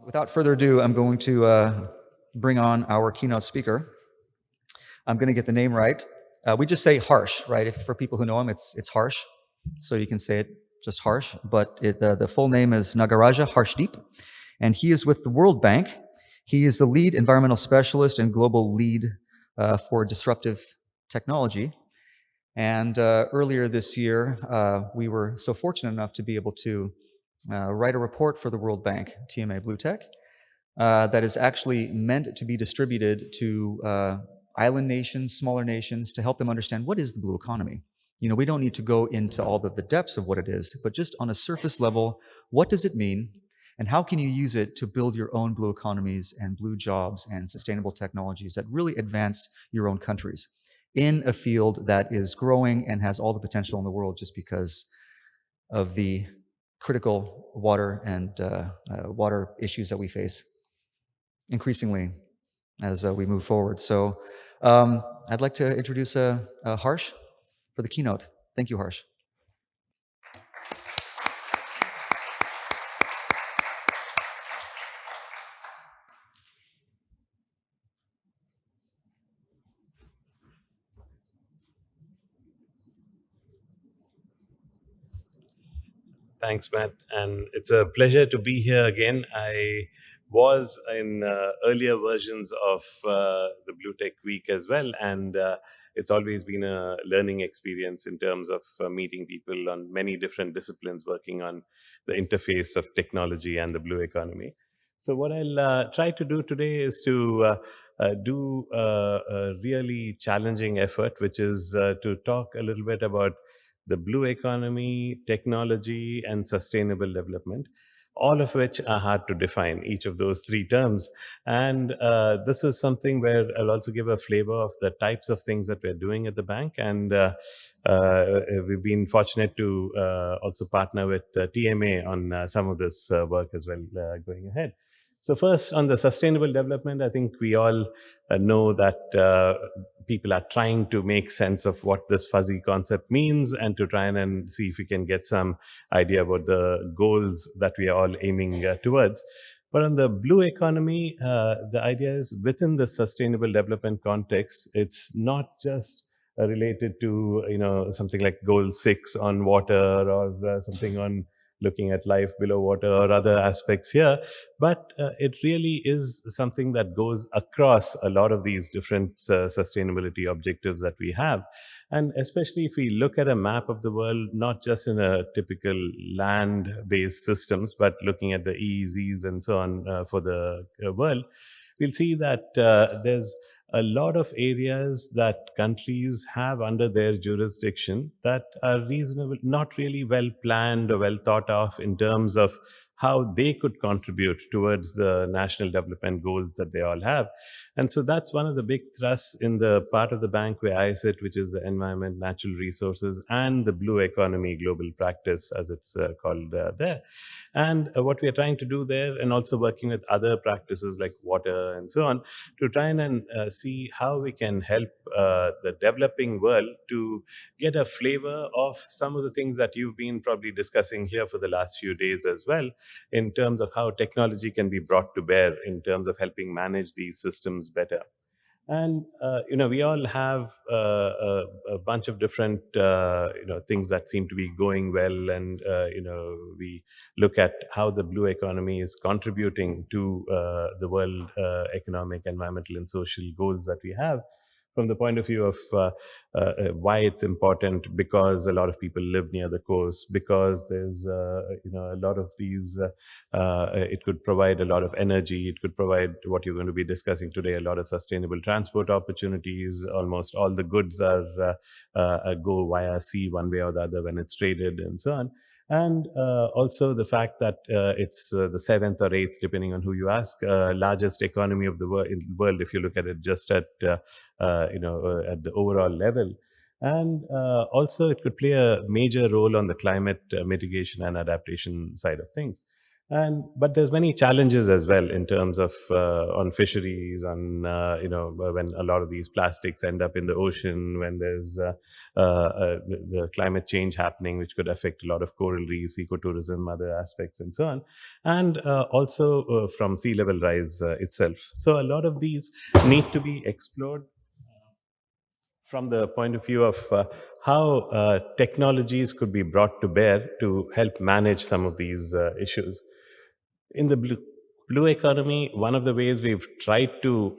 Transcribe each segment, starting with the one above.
Without further ado, I'm going to bring on our keynote speaker. I'm going to get the name right. We just say Harsh, right? For people who know him, it's Harsh. So you can say it just Harsh. But the full name is Nagaraja Harshadeep. And he is with the World Bank. He is the lead environmental specialist and global lead for disruptive technology. And earlier this year, we were so fortunate enough to be able to write a report for the World Bank, TMA BlueTech, that is actually meant to be distributed to island nations, smaller nations, to help them understand what is the blue economy. You know, we don't need to go into all of the depths of what it is, but just on a surface level, what does it mean? And how can you use it to build your own blue economies and blue jobs and sustainable technologies that really advance your own countries in a field that is growing and has all the potential in the world just because of the critical water and water issues that we face increasingly as we move forward. So I'd like to introduce Harsh for the keynote. Thank you, Harsh. Thanks, Matt. And it's a pleasure to be here again. I was in earlier versions of the BlueTech Week as well. And it's always been a learning experience in terms of meeting people on many different disciplines working on the interface of technology and the blue economy. So, what I'll try to do today is to do a really challenging effort, which is to talk a little bit about the blue economy, technology, and sustainable development, all of which are hard to define, each of those three terms. And this is something where I'll also give a flavor of the types of things that we're doing at the bank. And we've been fortunate to also partner with TMA on some of this work as well going ahead. So first, on the sustainable development, I think we all know that people are trying to make sense of what this fuzzy concept means and to try and see if we can get some idea about the goals that we are all aiming towards. But on the blue economy, the idea is within the sustainable development context, it's not just related to something like goal 6 on water or something on looking at life below water or other aspects here, but it really is something that goes across a lot of these different sustainability objectives that we have. And especially if we look at a map of the world, not just in a typical land based systems, but looking at the EEZs and so on for the world, we'll see that there's a lot of areas that countries have under their jurisdiction that are reasonable, not really well planned or well thought of in terms of how they could contribute towards the national development goals that they all have. And so that's one of the big thrusts in the part of the bank where I sit, which is the environment, natural resources, and the blue economy global practice, as it's called there. And what we are trying to do there, and also working with other practices like water and so on, to try and see how we can help the developing world to get a flavor of some of the things that you've been probably discussing here for the last few days as well, in terms of how technology can be brought to bear in terms of helping manage these systems better. And we all have a bunch of different things that seem to be going well, and we look at how the blue economy is contributing to the world economic, environmental, and social goals that we have, from the point of view of why it's important, because a lot of people live near the coast, because there's a lot of these it could provide a lot of energy, it could provide what you're going to be discussing today, a lot of sustainable transport opportunities. Almost all the goods are go via sea one way or the other when it's traded and so on. And also the fact that it's the seventh or eighth, depending on who you ask, largest economy of the world, if you look at it just at at the overall level. And also, it could play a major role on the climate mitigation and adaptation side of things. But there's many challenges as well in terms of on fisheries, on when a lot of these plastics end up in the ocean, when there's the climate change happening, which could affect a lot of coral reefs, ecotourism, other aspects, and so on, and also from sea level rise itself. So a lot of these need to be explored from the point of view of how technologies could be brought to bear to help manage some of these issues. In the blue economy, one of the ways we've tried to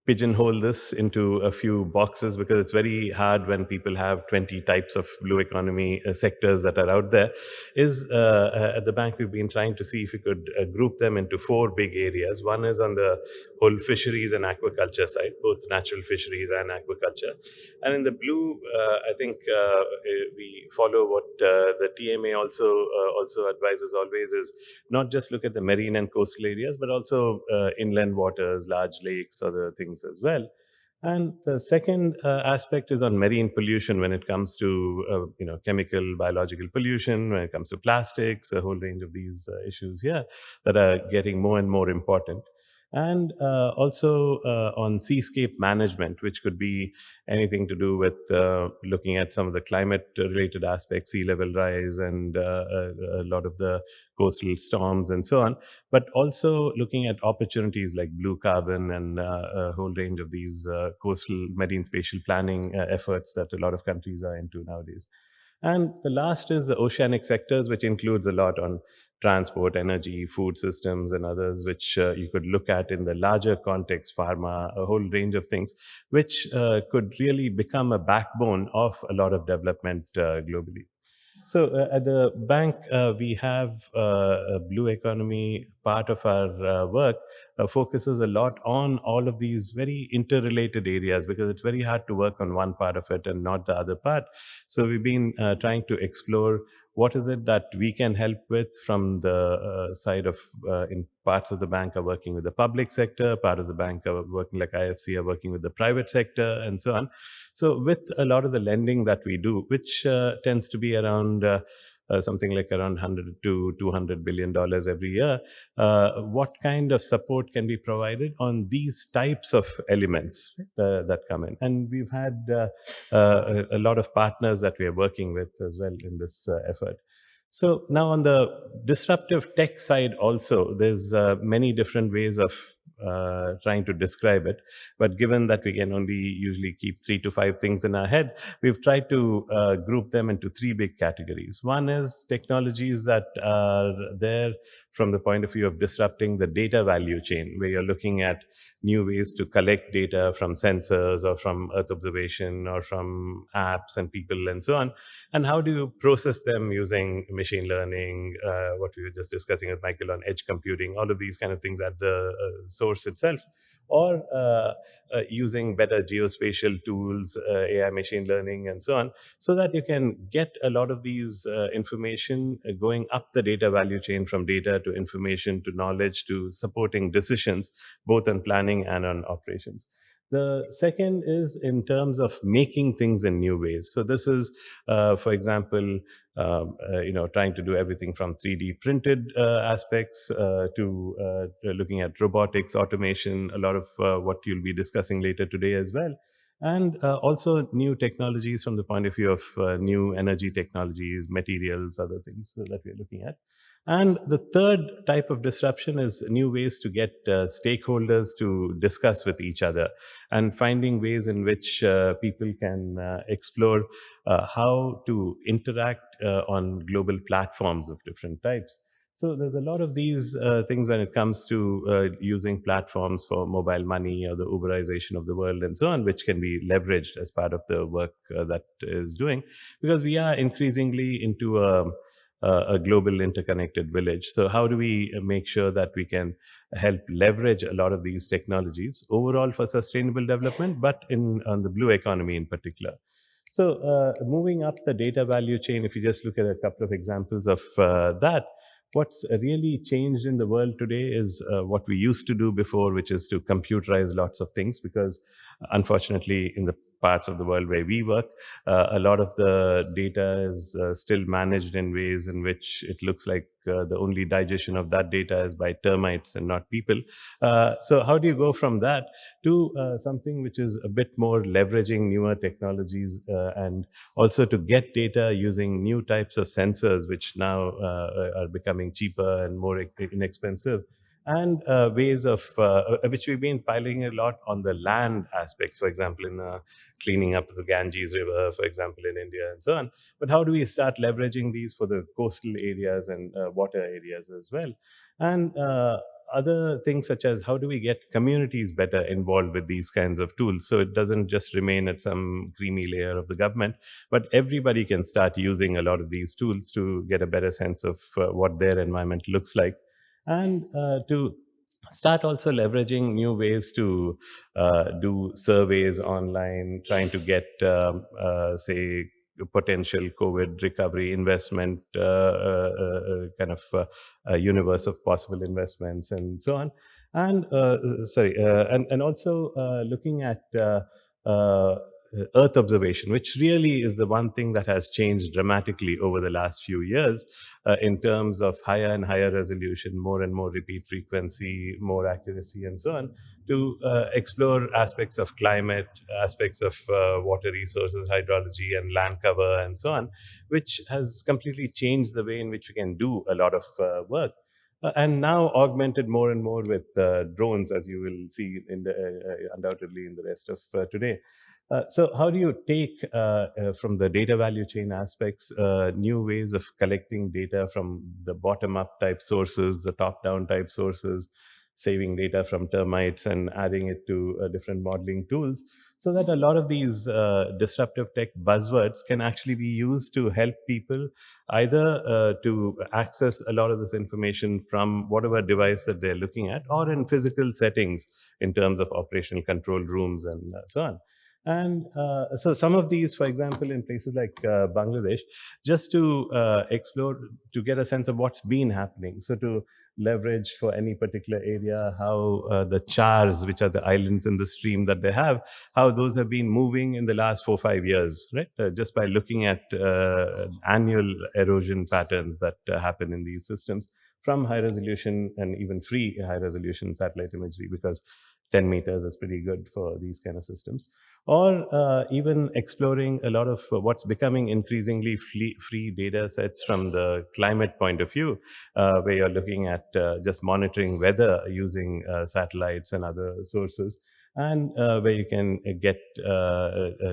pigeonhole this into a few boxes, because it's very hard when people have 20 types of blue economy sectors that are out there, is at the bank we've been trying to see if we could group them into four big areas. One is on the whole fisheries and aquaculture side, both natural fisheries and aquaculture. And in the blue, I think we follow what the TMA also advises always, is not just look at the marine and coastal areas, but also inland waters, large lakes, other things as well. And the second aspect is on marine pollution when it comes to chemical, biological pollution, when it comes to plastics, a whole range of these issues here that are getting more and more important. And also on seascape management, which could be anything to do with looking at some of the climate related aspects, sea level rise, and a lot of the coastal storms and so on, but also looking at opportunities like blue carbon and a whole range of these coastal marine spatial planning efforts that a lot of countries are into nowadays. And the last is the oceanic sectors, which includes a lot on transport, energy, food systems, and others, which you could look at in the larger context, pharma, a whole range of things, which could really become a backbone of a lot of development globally. So at the bank, we have a blue economy part of our work focuses a lot on all of these very interrelated areas, because it's very hard to work on one part of it and not the other part. So we've been trying to explore what is it that we can help with from the side of in parts of the bank are working with the public sector, part of the bank are working like IFC are working with the private sector, and so on. So with a lot of the lending that we do, which tends to be around something like around 100 to 200 billion dollars every year, what kind of support can be provided on these types of elements that come in? And we've had a lot of partners that we are working with as well in this effort. So now on the disruptive tech side also, there's many different ways of trying to describe it. But given that we can only usually keep 3 to 5 things in our head, we've tried to group them into three big categories. One is technologies that are there from the point of view of disrupting the data value chain, where you're looking at new ways to collect data from sensors or from Earth observation or from apps and people and so on. And how do you process them using machine learning, what we were just discussing with Michael on edge computing, all of these kind of things at the source itself, or using better geospatial tools, AI, machine learning, and so on, so that you can get a lot of these information going up the data value chain, from data to information to knowledge to supporting decisions, both on planning and on operations. The second is in terms of making things in new ways. So this is, for example, trying to do everything from 3D printed aspects to looking at robotics, automation, a lot of what you'll be discussing later today as well. And also new technologies from the point of view of new energy technologies, materials, other things that we're looking at. And the third type of disruption is new ways to get stakeholders to discuss with each other, and finding ways in which people can explore how to interact on global platforms of different types. So there's a lot of these things when it comes to using platforms for mobile money or the Uberization of the world and so on, which can be leveraged as part of the work that is doing, because we are increasingly into a global interconnected village. So how do we make sure that we can help leverage a lot of these technologies overall for sustainable development, but on the blue economy in particular? So moving up the data value chain, if you just look at a couple of examples of that, what's really changed in the world today is what we used to do before, which is to computerize lots of things, because unfortunately in the parts of the world where we work, a lot of the data is still managed in ways in which it looks like the only digestion of that data is by termites and not people. So how do you go from that to something which is a bit more leveraging newer technologies, and also to get data using new types of sensors, which now are becoming cheaper and more inexpensive, and ways of which we've been piloting a lot on the land aspects, for example, in cleaning up the Ganges River, for example, in India, and so on. But how do we start leveraging these for the coastal areas and water areas as well? And other things such as how do we get communities better involved with these kinds of tools, so it doesn't just remain at some creamy layer of the government, but everybody can start using a lot of these tools to get a better sense of what their environment looks like, and to start also leveraging new ways to do surveys online, trying to get, say, potential COVID recovery investment, kind of a universe of possible investments, and so on. And and also looking at uh, Earth observation, which really is the one thing that has changed dramatically over the last few years, in terms of higher and higher resolution, more and more repeat frequency, more accuracy, and so on, to explore aspects of climate, aspects of water resources, hydrology, and land cover, and so on, which has completely changed the way in which we can do a lot of work. And now augmented more and more with drones, as you will see in undoubtedly in the rest of today. So how do you take from the data value chain aspects new ways of collecting data from the bottom up type sources, the top down type sources, saving data from termites and adding it to different modeling tools, so that a lot of these disruptive tech buzzwords can actually be used to help people either to access a lot of this information from whatever device that they're looking at, or in physical settings in terms of operational control rooms and so on. And so some of these, for example, in places like Bangladesh, just to explore, to get a sense of what's been happening. So to leverage for any particular area, how the chars, which are the islands in the stream that they have, how those have been moving in the last 4 or 5 years, right? Just by looking at annual erosion patterns that happen in these systems from high resolution and even free high resolution satellite imagery, because 10 meters is pretty good for these kind of systems. Or even exploring a lot of what's becoming increasingly free data sets from the climate point of view, where you're looking at just monitoring weather using satellites and other sources, and where you can get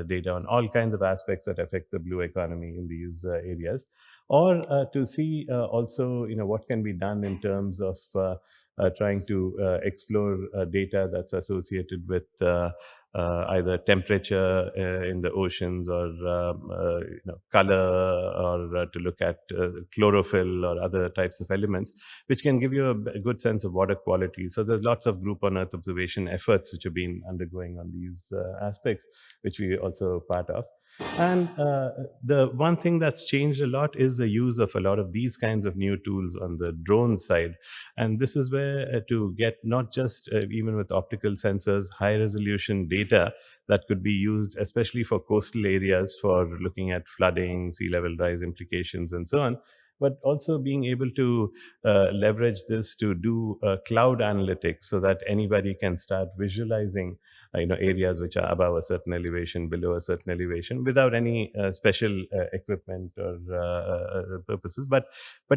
data on all kinds of aspects that affect the blue economy in these areas. Or to see also, what can be done in terms of trying to explore data that's associated with either temperature in the oceans, or color, or to look at chlorophyll or other types of elements, which can give you a good sense of water quality. So there's lots of group on Earth observation efforts which have been undergoing on these aspects, which we also part of. And the one thing that's changed a lot is the use of a lot of these kinds of new tools on the drone side. And this is where to get not just even with optical sensors, high resolution data that could be used, especially for coastal areas, for looking at flooding, sea level rise implications, and so on, but also being able to leverage this to do cloud analytics, so that anybody can start visualizing areas which are above a certain elevation, below a certain elevation, without any special equipment or purposes. But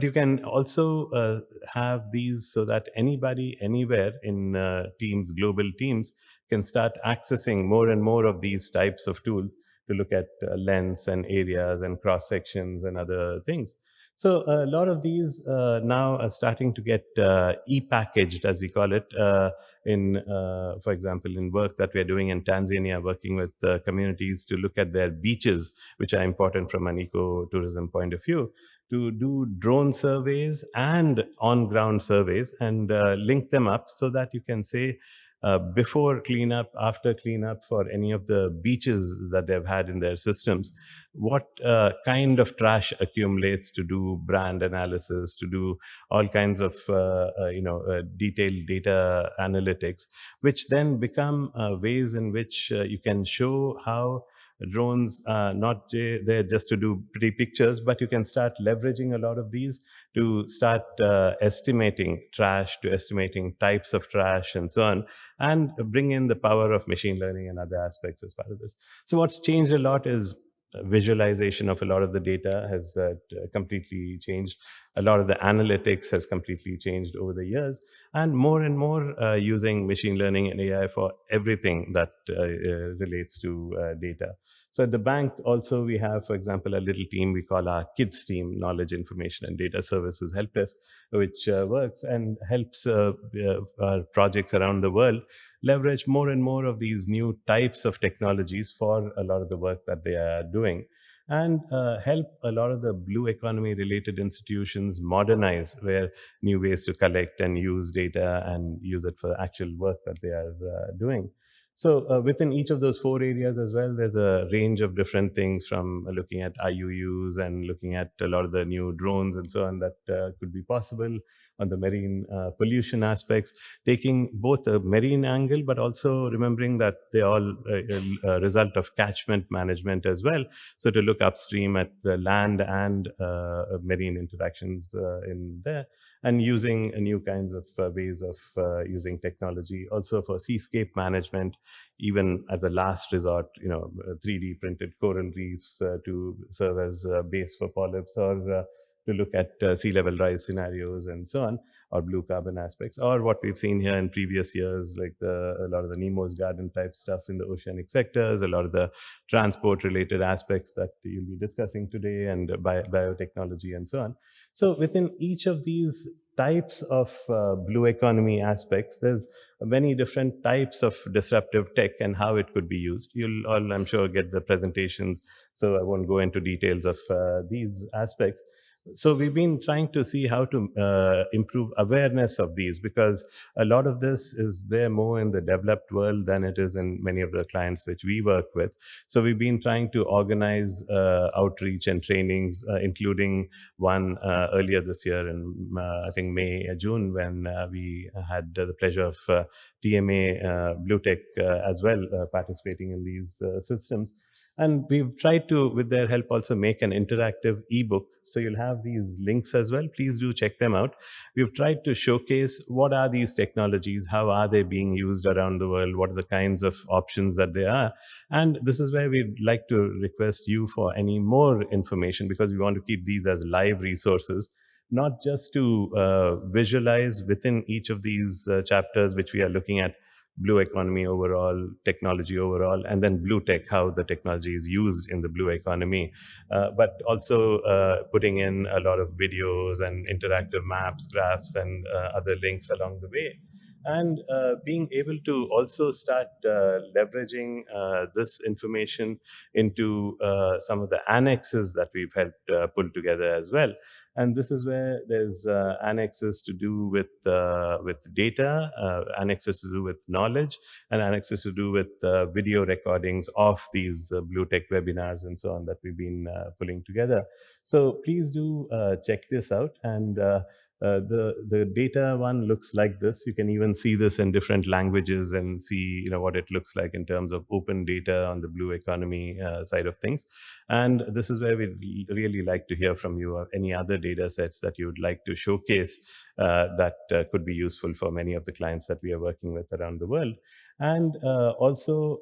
you can also have these so that anybody anywhere in teams, global teams, can start accessing more and more of these types of tools to look at lengths and areas and cross sections and other things. So a lot of these now are starting to get e-packaged, as we call it, for example, in work that we're doing in Tanzania, working with communities to look at their beaches, which are important from an ecotourism point of view, to do drone surveys and on-ground surveys, and link them up so that you can say, before cleanup, after cleanup, for any of the beaches that they've had in their systems, what kind of trash accumulates, to do brand analysis, to do all kinds of detailed data analytics, which then become ways in which you can show how drones are not there just to do pretty pictures, but you can start leveraging a lot of these to start estimating trash, to estimating types of trash, and so on, and bring in the power of machine learning and other aspects as part of this. So what's changed a lot is visualization of a lot of the data has completely changed. A lot of the analytics has completely changed over the years, and more using machine learning and AI for everything that relates to data. So at the bank also we have, for example, a little team we call our kids team, knowledge information and data services help desk, which works and helps our projects around the world leverage more and more of these new types of technologies for a lot of the work that they are doing, and help a lot of the blue economy related institutions modernize, where new ways to collect and use data and use it for actual work that they are doing. So within each of those four areas as well, there's a range of different things, from looking at IUUs and looking at a lot of the new drones and so on that could be possible on the marine pollution aspects, taking both a marine angle, but also remembering that they all a result of catchment management as well. So to look upstream at the land and marine interactions in there, and using new kinds of ways of using technology also for seascape management, even at the last resort, 3D printed coral reefs to serve as a base for polyps, or to look at sea level rise scenarios and so on, or blue carbon aspects, or what we've seen here in previous years, like a lot of the Nemo's Garden type stuff in the oceanic sectors, a lot of the transport related aspects that you'll be discussing today, and biotechnology and so on. So within each of these types of blue economy aspects, there's many different types of disruptive tech and how it could be used. You'll all, I'm sure, get the presentations, so I won't go into details of these aspects. So we've been trying to see how to improve awareness of these, because a lot of this is there more in the developed world than it is in many of the clients which we work with. So we've been trying to organize outreach and trainings, including one earlier this year in I think May, June, when we had the pleasure of TMA BlueTech as well participating in these systems. And we've tried to, with their help, also make an interactive ebook. So you'll have these links as well. Please do check them out. We've tried to showcase what are these technologies, how are they being used around the world, what are the kinds of options that there are. And this is where we'd like to request you for any more information, because we want to keep these as live resources, not just to visualize within each of these chapters, which we are looking at blue economy overall, technology overall, and then blue tech, how the technology is used in the blue economy, but also putting in a lot of videos and interactive maps, graphs, and other links along the way. And being able to also start leveraging this information into some of the annexes that we've helped pull together as well. And this is where there's annexes to do with data, annexes to do with knowledge, and annexes to do with video recordings of these blue tech webinars and so on that we've been pulling together. So please do check this out. And the data one looks like this. You can even see this in different languages and see what it looks like in terms of open data on the blue economy side of things. And this is where we'd really like to hear from you, or any other data sets that you would like to showcase that could be useful for many of the clients that we are working with around the world. And also,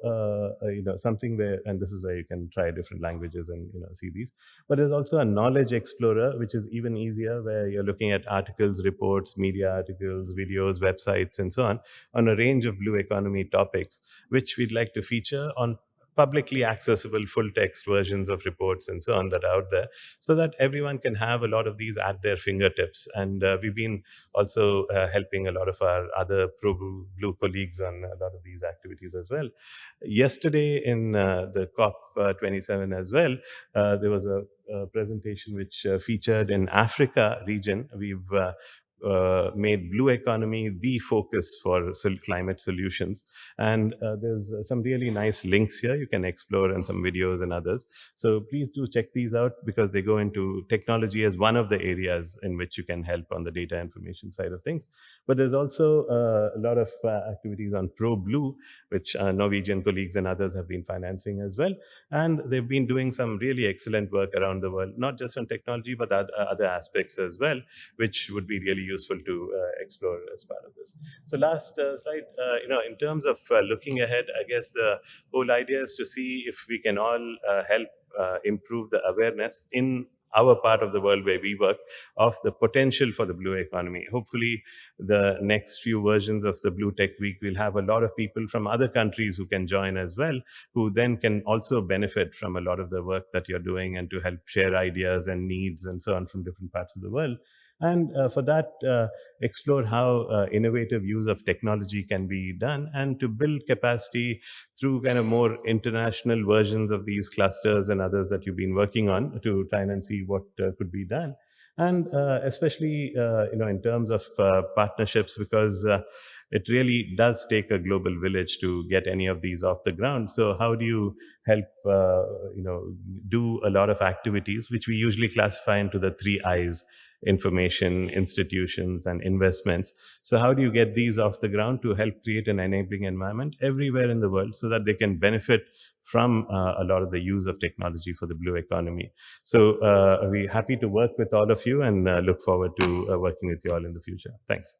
something where, and this is where you can try different languages and see these. But there's also a knowledge explorer, which is even easier, where you're looking at articles, reports, media articles, videos, websites, and so on a range of blue economy topics, which we'd like to feature on publicly accessible full text versions of reports and so on that are out there, so that everyone can have a lot of these at their fingertips. And we've been also helping a lot of our other pro blue colleagues on a lot of these activities as well. Yesterday in the COP 27 as well, there was a presentation which featured in Africa region. We've made blue economy the focus for climate solutions. And there's some really nice links here you can explore, and some videos and others. So please do check these out, because they go into technology as one of the areas in which you can help on the data information side of things. But there's also a lot of activities on Pro Blue, which Norwegian colleagues and others have been financing as well. And they've been doing some really excellent work around the world, not just on technology, but other aspects as well, which would be really useful to explore as part of this. So last slide, in terms of looking ahead, I guess the whole idea is to see if we can all help improve the awareness in our part of the world where we work of the potential for the blue economy. Hopefully, the next few versions of the BlueTech Week will have a lot of people from other countries who can join as well, who then can also benefit from a lot of the work that you're doing, and to help share ideas and needs and so on from different parts of the world. And for that, explore how innovative use of technology can be done, and to build capacity through kind of more international versions of these clusters and others that you've been working on, to try and see what could be done. And especially, in terms of partnerships, because it really does take a global village to get any of these off the ground. So how do you help, do a lot of activities, which we usually classify into the 3 I's: information, institutions, and investments. So how do you get these off the ground to help create an enabling environment everywhere in the world, so that they can benefit from a lot of the use of technology for the blue economy? So we're happy to work with all of you, and look forward to working with you all in the future. Thanks.